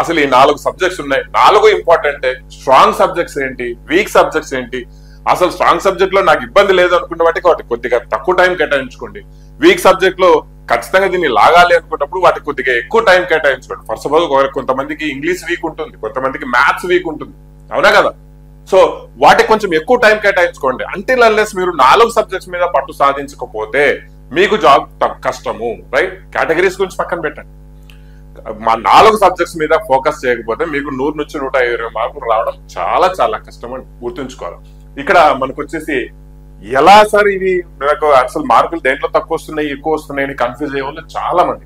అసలు ఈ 4 సబ్జెక్ట్స్ ఉన్నాయి, 4 ఇంపార్టెంట్. స్ట్రాంగ్ సబ్జెక్ట్స్ ఏంటి, వీక్ సబ్జెక్ట్స్ ఏంటి, అసలు స్ట్రాంగ్ సబ్జెక్ట్ లో నాకు ఇబ్బంది లేదు అనుకున్న వాటికి కొద్దిగా తక్కువ టైం కేటాయించుకోండి. వీక్ సబ్జెక్ట్ లో ఖచ్చితంగా దీన్ని లాగాలి అనుకున్నప్పుడు వాటికి కొద్దిగా ఎక్కువ టైం కేటాయించుకోండి. ఫర్ సపోజ్ కొంతమందికి ఇంగ్లీష్ వీక్ ఉంటుంది, కొంతమందికి మ్యాథ్స్ వీక్ ఉంటుంది, అవునా కదా? సో వాటికి కొంచెం ఎక్కువ టైం కేటాయించుకోండి. అంటిల్ అన్లెస్ మీరు 4 సబ్జెక్ట్స్ మీద పట్టు సాధించకపోతే మీకు జాబ్ కష్టము, రైట్? కేటగిరీస్ గురించి పక్కన పెట్టండి. మా 4 సబ్జెక్ట్స్ మీద ఫోకస్ చేయకపోతే మీకు 100 నుంచి 120 మార్కులు రావడం చాలా చాలా కష్టం అని గుర్తుంచుకోవాలి. ఇక్కడ మనకు వచ్చేసి ఎలా సార్ ఇది నాకు అసలు మార్కులు దేంట్లో తక్కువ వస్తున్నాయి, ఎక్కువ వస్తున్నాయి అని కన్ఫ్యూజ్ అయ్యే వాళ్ళు చాలా మంది,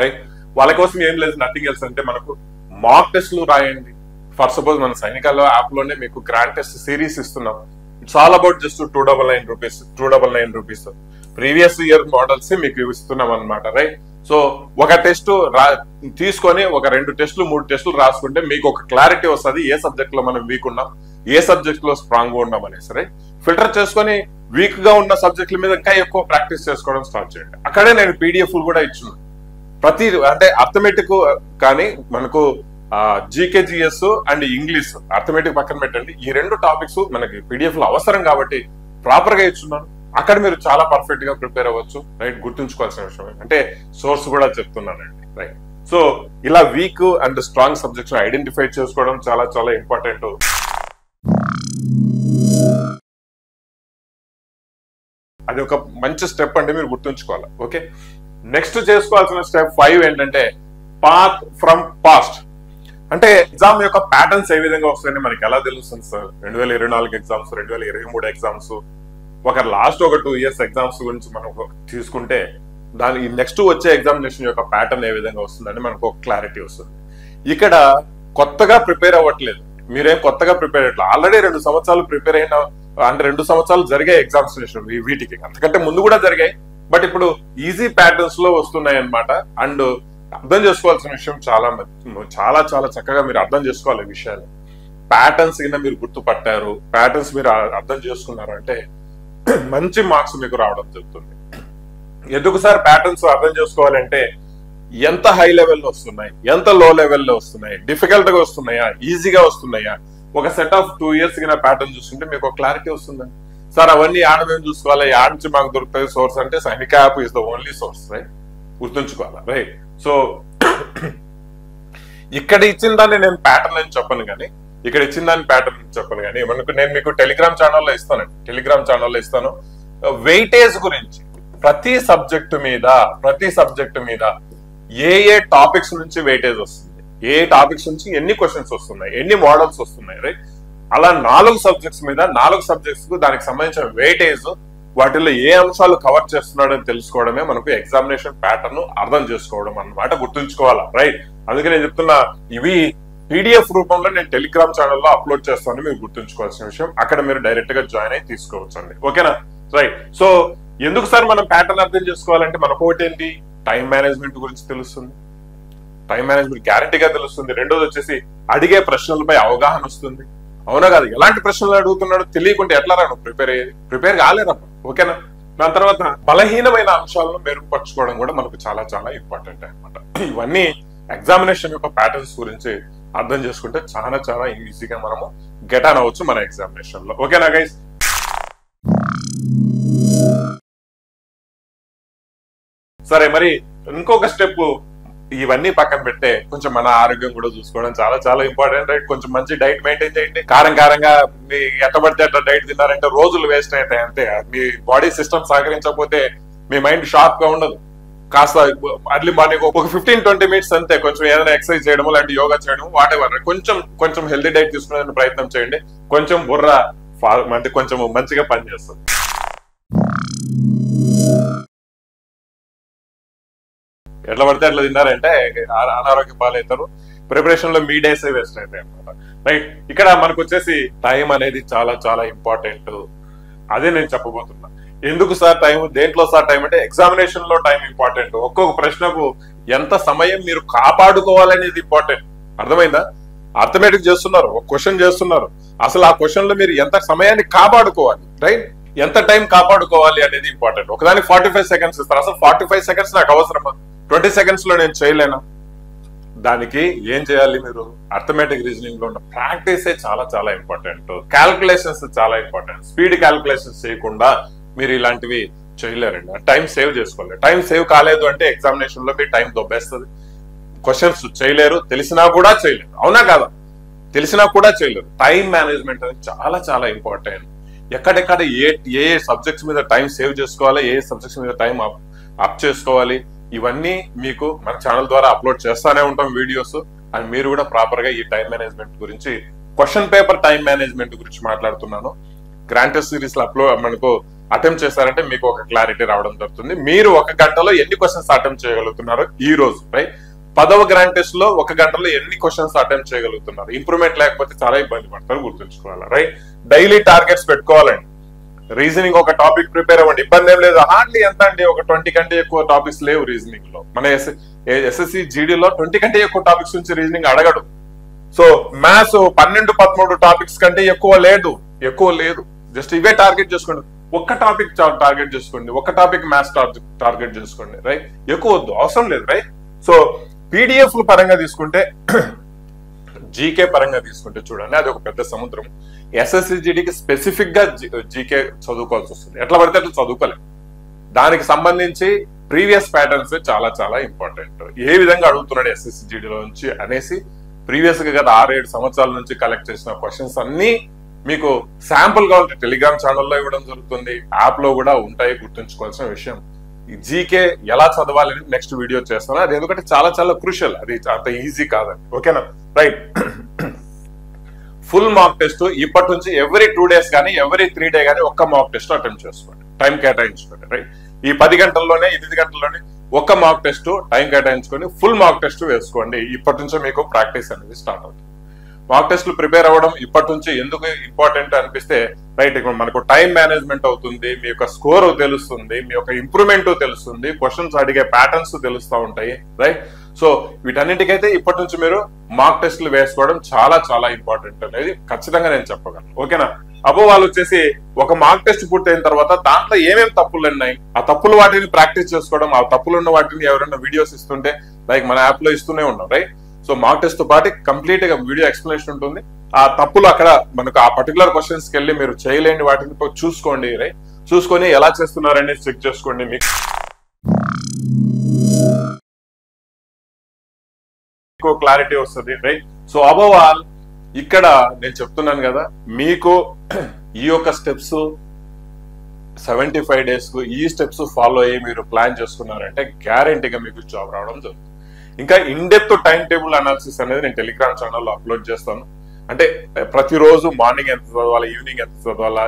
రైట్? వాళ్ళ కోసం ఏం లేదు, నథింగ్ ఎల్స్ అంటే మనకు మాక్ టెస్ట్లు రాయండి. ఫర్ సపోజ్ మన సైనికాల యాప్ లోనే మీకు గ్రాండ్ టెస్ట్ సిరీస్ ఇస్తున్నాం. It's all about just 299 rupees. Previous year models మీకు ఇస్తున్నాం అనమాట, రైట్? సో ఒక టెస్ట్ తీసుకొని ఒక 2 టెస్టులు 3 టెస్టులు రాసుకుంటే మీకు ఒక క్లారిటీ వస్తుంది, ఏ సబ్జెక్ట్ లో మనం వీక్ ఉన్నాం, ఏ సబ్జెక్ట్ లో స్ట్రాంగ్ గా ఉన్నాం అనేసి, రైట్? ఫిల్టర్ చేసుకొని వీక్ గా ఉన్న సబ్జెక్టుల మీద ఇంకా ఎక్కువ ప్రాక్టీస్ చేసుకోవడం స్టార్ట్ చేయండి. అక్కడే నేను పీడిఎఫ్ కూడా ఇచ్చున్నాను. అంటే అర్థమెటిక్ కానీ మనకు జీకేజిఎస్ అండ్ ఇంగ్లీష్, అర్థమెటిక్ పక్కన పెట్టండి, ఈ 2 టాపిక్స్ మనకి పీడిఎఫ్ లో అవసరం కాబట్టి ప్రాపర్ గా ఇచ్చున్నాను. అక్కడ మీరు చాలా పర్ఫెక్ట్ గా ప్రిపేర్ అవ్వచ్చు, రైట్? గుర్తుంచుకోవాల్సిన విషయం అంటే సోర్స్ కూడా చెప్తున్నానండి, రైట్? సో ఇలా week and strong subjects identify చేసుకోవడం చాలా చాలా ఇంపార్టెంట్. అది ఒక మంచి స్టెప్ అండి, మీరు గుర్తుంచుకోవాలి. ఓకే, నెక్స్ట్ చేసుకోవాల్సిన స్టెప్ 5 ఏంటంటే పాత్ ఫ్రమ్ పాస్ట్. అంటే ఎగ్జామ్ యొక్క ప్యాటర్న్స్ ఏ విధంగా వస్తాయని మనకి ఎలా తెలుస్తుంది సార్? 2024 ఎగ్జామ్స్, 2023 ఎగ్జామ్స్, ఒక లాస్ట్ ఒక 2 ఇయర్స్ ఎగ్జామ్స్ గురించి మనం తీసుకుంటే దాని నెక్స్ట్ వచ్చే ఎగ్జామినేషన్ యొక్క ప్యాటర్న్ ఏ విధంగా వస్తుందని మనకు ఒక క్లారిటీ వస్తుంది. ఇక్కడ కొత్తగా ప్రిపేర్ అవ్వట్లేదు, మీరేం కొత్తగా ప్రిపేర్ అవ్వట్లేదు. ఆల్రెడీ 2 సంవత్సరాలు ప్రిపేర్ అయిన, అంటే 2 సంవత్సరాలు జరిగాయి ఎగ్జామినేషన్ వీటికి, అంతకంటే ముందు కూడా జరిగాయి. బట్ ఇప్పుడు ఈజీ ప్యాటర్న్స్ లో వస్తున్నాయి అనమాట. అండ్ అర్థం చేసుకోవాల్సిన విషయం చాలా చాలా చక్కగా మీరు అర్థం చేసుకోవాలి ఈ విషయాలు. ప్యాటర్న్స్ కింద మీరు గుర్తుపట్టారు, ప్యాటర్న్స్ మీరు అర్థం చేసుకున్నారు అంటే మంచి మార్క్స్ మీకు రావడం జరుగుతుంది. ఎందుకు సార్ ప్యాటర్న్స్ అర్థం చేసుకోవాలంటే ఎంత హై లెవెల్లో వస్తున్నాయి, ఎంత లో లెవెల్లో వస్తున్నాయి, డిఫికల్ట్ గా వస్తున్నాయా, ఈజీగా వస్తున్నాయా, ఒక సెట్ ఆఫ్ 2 ఇయర్స్ కింద ప్యాటర్న్ చూస్తుంటే మీకు ఒక క్లారిటీ వస్తుంది. సార్ అవన్నీ ఆడ మేము చూసుకోవాలి, ఆడ నుంచి మాకు దొరుకుతాయి సోర్స్ అంటే సైనిక app is the only source, right? గుర్తుంచుకోవాలి, రైట్? సో ఇక్కడ ఇచ్చిన దాన్ని నేను ప్యాటర్న్ అని చెప్పను కానీ, ఇక్కడ ఇచ్చిన దాన్ని ప్యాటర్న్ చెప్పను కానీ మనకు నేను మీకు టెలిగ్రామ్ ఛానల్లో ఇస్తాను. వెయిటేజ్ గురించి ప్రతి సబ్జెక్టు మీద ఏ టాపిక్స్ నుంచి వెయిటేజ్ వస్తుంది, ఏ టాపిక్స్ నుంచి ఎన్ని క్వశ్చన్స్ వస్తున్నాయి, ఎన్ని మోడల్స్ వస్తున్నాయి, రైట్? అలా 4 సబ్జెక్ట్స్ మీద 4 సబ్జెక్ట్స్ కు దానికి సంబంధించిన వెయిటేజ్, వాటిల్లో ఏ అంశాలు కవర్ చేస్తున్నాడని తెలుసుకోవడమే మనకు ఎగ్జామినేషన్ ప్యాటర్న్ అర్థం చేసుకోవడం అన్నమాట, గుర్తుంచుకోవాలా, రైట్? అందుకే నేను చెప్తున్నా, ఇవి పీడిఎఫ్ రూపంలో నేను టెలిగ్రామ్ ఛానల్లో అప్లోడ్ చేస్తాను, మీరు గుర్తుంచుకోవాల్సిన విషయం. అక్కడ మీరు డైరెక్ట్ గా జాయిన్ అయి తీసుకోవచ్చండి, ఓకేనా? రైట్. సో ఎందుకు సార్ మనం ప్యాటర్న్ అర్థం చేసుకోవాలంటే మనకు ఒకటి ఏంటి, టైం మేనేజ్మెంట్ గురించి తెలుస్తుంది, టైం మేనేజ్మెంట్ గ్యారంటీగా తెలుస్తుంది. రెండోది వచ్చేసి అడిగే ప్రశ్నలపై అవగాహన వస్తుంది, అవునా కాదు? ఎలాంటి ప్రశ్నలు అడుగుతున్నాడో తెలియకుంటే ఎట్లా రాను ప్రిపేర్ కాలేరమ్మా, ఓకేనా? దాని తర్వాత బలహీనమైన అంశాలను మెరుగుపరచుకోవడం కూడా మనకు చాలా చాలా ఇంపార్టెంట్ అనమాట. ఇవన్నీ ఎగ్జామినేషన్ యొక్క ప్యాటర్న్స్ గురించి అర్థం చేసుకుంటే చాలా చాలా ఈజీగా మనము గెట్ ఆన్ అవ్వచ్చు మన ఎగ్జామినేషన్ లో, ఓకేనా గైస్? సరే, మరి ఇంకొక స్టెప్, ఇవన్నీ పక్కన పెట్టే కొంచెం మన ఆరోగ్యం కూడా చూసుకోవడం చాలా చాలా ఇంపార్టెంట్, రైట్? కొంచెం మంచి డైట్ మెయింటైన్ చేయండి. కారంగా మీ ఎట్టబడితే అట్లా డైట్ తిన్నారంటే రోజులు వేస్ట్ అవుతాయి అంతే. మీ బాడీ సిస్టమ్ సహకరించకపోతే మీ మైండ్ షార్ప్ గా ఉండదు. కాస్త అర్లీ మార్నింగ్ ఒక 15-20 మినిట్స్ అంతే, కొంచెం ఏదైనా ఎక్సర్సైజ్ చేయడము లాంటి యోగా చేయడం వాట్ ఎవర్, కొంచెం హెల్తీ డైట్ తీసుకునే ప్రయత్నం చేయండి. కొంచెం బుర్ర అంటే కొంచెం మంచిగా పనిచేస్తుంది. ఎట్లా పడితే అట్లా తిన్నారంటే అనారోగ్య పాలవుతారు. ప్రిపరేషన్ లో మీ డేస్ వేస్ట్ అవుతాయి అనమాట. రైట్, ఇక్కడ మనకు వచ్చేసి టైం అనేది చాలా చాలా ఇంపార్టెంట్. అదే నేను చెప్పబోతున్నా. ఎందుకు సార్ టైం, దేంట్లో సార్ టైం అంటే ఎగ్జామినేషన్ లో టైం ఇంపార్టెంట్. ఒక్కొక్క ప్రశ్నకు ఎంత సమయం మీరు కాపాడుకోవాలనేది ఇంపార్టెంట్. అర్థమైందా? అర్థమెటిక్ చేస్తున్నారు, ఒక క్వశ్చన్ చేస్తున్నారు, అసలు ఆ క్వశ్చన్ లో మీరు ఎంత సమయాన్ని కాపాడుకోవాలి, రైట్, ఎంత టైం కాపాడుకోవాలి అనేది ఇంపార్టెంట్. ఒకదానికి 45 సెకండ్స్ ఇస్తారు. అసలు 45 సెకండ్స్ నాకు అవసరమా? 20 సెకండ్స్ లో నేను చేయలేనా? దానికి ఏం చేయాలి? మీరు అర్థమెటిక్ రీజనింగ్ లో ఉన్న ప్రాక్టీసే చాలా చాలా ఇంపార్టెంట్. క్యాల్కులేషన్స్ చాలా ఇంపార్టెంట్. స్పీడ్ క్యాల్కులేషన్స్ చేయకుండా మీరు ఇలాంటివి చేయలేరండి. టైం సేవ్ చేసుకోవాలి. టైం సేవ్ కాలేదు అంటే ఎగ్జామినేషన్ లో మీ టైం దొబ్బేస్తుంది. క్వశ్చన్స్ చేయలేరు, తెలిసినా కూడా చేయలేరు. అవునా కాదా? తెలిసినా కూడా చేయలేరు. టైం మేనేజ్మెంట్ అనేది చాలా చాలా ఇంపార్టెంట్. ఎక్కడెక్కడ ఏ సబ్జెక్ట్స్ మీద టైం సేవ్ చేసుకోవాలి, ఏ సబ్జెక్ట్స్ మీద టైం అప్ చేసుకోవాలి, ఇవన్నీ మీకు మన ఛానల్ ద్వారా అప్లోడ్ చేస్తానే ఉంటాం వీడియోస్. అండ్ మీరు కూడా ప్రాపర్ గా ఈ టైం మేనేజ్మెంట్ గురించి, క్వశ్చన్ పేపర్ టైం మేనేజ్మెంట్ గురించి మాట్లాడుతున్నాను. గ్రాండ్ సిరీస్ లో మనకు అటెంప్ట్ చేశారంటే మీకు ఒక క్లారిటీ రావడం జరుగుతుంది. మీరు 1 గంటలో ఎన్ని క్వశ్చన్స్ అటెంప్ట్ చేయగలుగుతున్నారు ఈ రోజు, రైట్? 10వ గ్రాండ్ టెస్ట్ లో 1 గంటలో ఎన్ని క్వశ్చన్స్ అటెంప్ట్ చేయగలుగుతున్నారు? ఇంప్రూవ్మెంట్ లేకపోతే చాలా ఇబ్బంది పడతారు, గుర్తుంచుకోవాలి, రైట్? డైలీ టార్గెట్స్ పెట్టుకోవాలండి. రీజనింగ్ ఒక టాపిక్ ప్రిపేర్ అవ్వండి, ఇబ్బంది ఏం లేదు. హార్డ్లీ ఎంత అండి, ఒక 20 కంటే ఎక్కువ టాపిక్స్ లేవు రీజనింగ్ లో. మన ఎస్ఎస్సి జీడీలో 20 కంటే ఎక్కువ టాపిక్స్ నుంచి రీజనింగ్ అడగడు. సో మ్యాథ్స్ 12-13 టాపిక్స్ కంటే ఎక్కువ లేదు. జస్ట్ ఇవే టార్గెట్ చేసుకోండి. ఒక్క టాపిక్ టార్గెట్ చేసుకోండి, ఒక టాపిక్ మ్యాథ్స్ టార్గెట్ చేసుకోండి, రైట్? ఎక్కువ వద్దు, అవసరం లేదు, రైట్? సో పీడిఎఫ్ పరంగా తీసుకుంటే, జీకే పరంగా తీసుకుంటే చూడండి, అది ఒక పెద్ద సముద్రం. ఎస్ఎస్సిజిడికి స్పెసిఫిక్ గా జీకే చదువుకోవాల్సి వస్తుంది. ఎట్లా పడితే అట్లా చదువుకోలేదు. దానికి సంబంధించి ప్రీవియస్ ప్యాటర్న్స్ చాలా చాలా ఇంపార్టెంట్. ఏ విధంగా అడుగుతున్నాడు ఎస్ఎస్సిజిడిలో నుంచి అనేసి ప్రీవియస్ గా గత 6-7 సంవత్సరాల నుంచి కలెక్ట్ చేసిన క్వశ్చన్స్ అన్ని మీకు శాంపుల్ కావాలంటే టెలిగ్రామ్ ఛానల్లో ఇవ్వడం జరుగుతుంది, యాప్ లో కూడా ఉంటాయి. గుర్తుంచుకోవాల్సిన విషయం, ఈ జీకే ఎలా చదవాలని నెక్స్ట్ వీడియో చేస్తాను. అది ఎందుకంటే చాలా చాలా క్రూషియల్, అది అంత ఈజీ కాదండి, ఓకేనా? రైట్. ఫుల్ మాక్ టెస్ట్ ఇప్పటి నుంచి ఎవ్రీ 2 days కానీ ఎవ్రీ 3 days కానీ ఒక్క మాక్ టెస్ట్ అటెంప్ట్ చేసుకోండి, టైం కేటాయించుకోండి, రైట్? ఈ 10 గంటల్లోనే 8 గంటల్లోనే ఒక్క మాక్ టెస్ట్ టైం కేటాయించుకొని ఫుల్ మాక్ టెస్ట్ వేసుకోండి. ఇప్పటి నుంచే మీకు ప్రాక్టీస్ అనేది స్టార్ట్ అవుతుంది. మాక్ టెస్ట్లు ప్రిపేర్ అవ్వడం ఇప్పటి నుంచి ఎందుకు ఇంపార్టెంట్ అనిపిస్తే, రైట్, ఇక్కడ మనకు టైం మేనేజ్మెంట్ అవుతుంది, మీ యొక్క స్కోర్ తెలుస్తుంది, మీ యొక్క ఇంప్రూవ్మెంట్ తెలుస్తుంది, క్వశ్చన్స్ అడిగే ప్యాటర్న్స్ తెలుస్తూ ఉంటాయి, రైట్? సో వీటన్నిటికైతే ఇప్పటి నుంచి మీరు మాక్ టెస్ట్లు వేసుకోవడం చాలా చాలా ఇంపార్టెంట్ అనేది ఖచ్చితంగా నేను చెప్పగలను, ఓకేనా? అబ్బో వాళ్ళు వచ్చేసి ఒక మాక్ టెస్ట్ పూర్తయిన తర్వాత దాంట్లో ఏమేమి తప్పులు ఉన్నాయి, ఆ తప్పులు వాటిని ప్రాక్టీస్ చేసుకోవడం, ఆ తప్పులు ఉన్న వాటిని ఎవరైనా వీడియోస్ ఇస్తుంటే లైక్ మన యాప్ లో ఇస్తూనే ఉన్నాం, రైట్? సో మాక్ టెస్ట్ తో పాటు కంప్లీట్ గా వీడియో ఎక్స్ప్లెనేషన్ ఉంటుంది. ఆ తప్పులు అక్కడ మనకు ఆ పర్టికులర్ క్వశ్చన్స్ కి వెళ్ళి మీరు చేయలేని వాటిని చూసుకోండి, రైట్? చూసుకొని ఎలా చేస్తున్నారని చెక్ చేసుకోండి, మీకు క్లారిటీ వస్తుంది, రైట్? సో అబోవ్ ఆల్ ఇక్కడ నేను చెప్తున్నాను కదా, మీకు ఈ యొక్క స్టెప్స్ 75 days కు ఈ స్టెప్స్ ఫాలో అయ్యి మీరు ప్లాన్ చేసుకున్నారంటే గ్యారెంటీగా మీకు జాబ్ రావడం జరుగుతుంది. ఇంకా in depth time table analysis అనేది నేను టెలిగ్రామ్ ఛానల్లో అప్లోడ్ చేస్తాను. అంటే ప్రతిరోజు మార్నింగ్ ఎంత చదవాలా, ఈవినింగ్ ఎంత చదవాలా,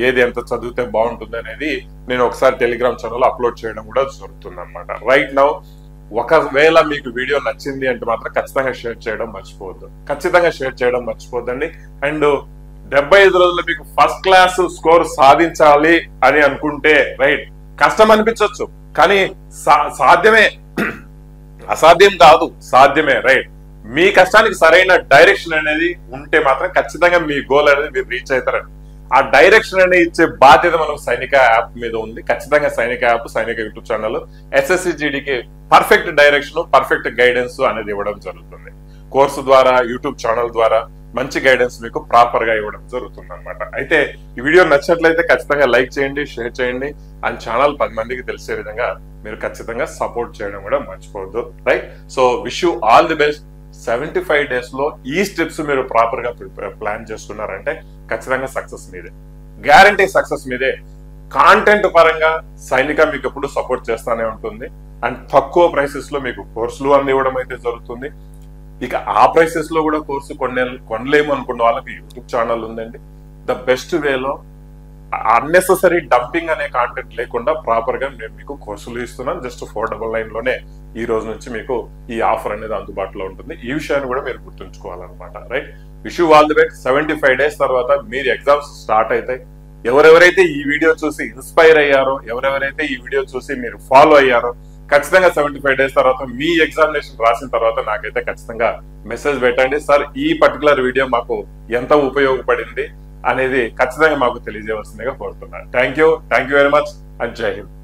ఏది ఎంత చదివితే బాగుంటుంది అనేది నేను ఒకసారి టెలిగ్రామ్ ఛానల్లో అప్లోడ్ చేయడం కూడా జరుగుతుంది అనమాట. రైట్ నౌ ఒకవేళ మీకు వీడియో నచ్చింది అంటే మాత్రం ఖచ్చితంగా షేర్ చేయడం మర్చిపోద్దండి. అండ్ 75 రోజుల్లో మీకు ఫస్ట్ క్లాస్ స్కోర్ సాధించాలి అని అనుకుంటే, రైట్, కష్టం అనిపించవచ్చు కానీ సాధ్యమే, అసాధ్యం కాదు, సాధ్యమే, రైట్? మీ కష్టానికి సరైన డైరెక్షన్ అనేది ఉంటే మాత్రం ఖచ్చితంగా మీ గోల్ అనేది మీరు రీచ్ అవుతారండి. ఆ డైరెక్షన్ అనేది ఇచ్చే బాధ్యత మనం సైనిక యాప్ మీద ఉంది. ఖచ్చితంగా Sainika app, Sainika YouTube channel ఎస్ఎస్సిజిడికి పర్ఫెక్ట్ డైరెక్షన్, పర్ఫెక్ట్ గైడెన్స్ అనేది ఇవ్వడం జరుగుతుంది. కోర్సు ద్వారా, యూట్యూబ్ ఛానల్ ద్వారా మంచి గైడెన్స్ మీకు ప్రాపర్ గా ఇవ్వడం జరుగుతుంది అనమాట. అయితే ఈ వీడియో నచ్చినట్లయితే ఖచ్చితంగా లైక్ చేయండి, షేర్ చేయండి, అండ్ ఛానల్ 10 మందికి తెలిసే విధంగా మీరు ఖచ్చితంగా సపోర్ట్ చేయడం కూడా మర్చిపోవద్దు, right? So wish you all the best. 75 days లో ఈ స్టెప్స్ మీరు ప్రాపర్ గా ప్లాన్ చేసుకున్నారంటే ఖచ్చితంగా సక్సెస్ మీదే, గ్యారంటీ సక్సెస్ మీదే. కాంటెంట్ పరంగా సైనిక మీకు ఎప్పుడు సపోర్ట్ చేస్తానే ఉంటుంది. అండ్ తక్కువ ప్రైసెస్ లో మీకు కోర్సులు అందివ్వడం అయితే జరుగుతుంది. ఇక ఆ ప్రైసెస్ లో కూడా కోర్సు కొనలేము అనుకున్న వాళ్ళకి యూట్యూబ్ ఛానల్ ఉందండి. ద బెస్ట్ వేలో అన్నెసెసరీ డంపింగ్ అనే కాంటెంట్ లేకుండా ప్రాపర్ గా నేను మీకు కోర్సులు ఇస్తున్నాను. జస్ట్ 499 లోనే ఈ రోజు నుంచి మీకు ఈ ఆఫర్ అనేది అందుబాటులో ఉంటుంది. ఈ విషయాన్ని కూడా మీరు గుర్తుంచుకోవాలన్నమాట. Right, wish you all the best. 75 days తర్వాత మీరు ఎగ్జామ్స్ స్టార్ట్ అవుతాయి. ఎవరెవరైతే ఈ వీడియో చూసి ఇన్స్పైర్ అయ్యారో, ఎవరెవరైతే ఈ వీడియో చూసి మీరు ఫాలో అయ్యారో, ఖచ్చితంగా 75 days తర్వాత మీ ఎగ్జామినేషన్ రాసిన తర్వాత నాకైతే ఖచ్చితంగా మెసేజ్ పెట్టండి. సార్, ఈ పర్టికులర్ వీడియో మాకు ఎంత ఉపయోగపడింది అనేది ఖచ్చితంగా మాకు తెలియజేయవలసిందిగా కోరుతున్నాను. Thank you very much and జై హింద్.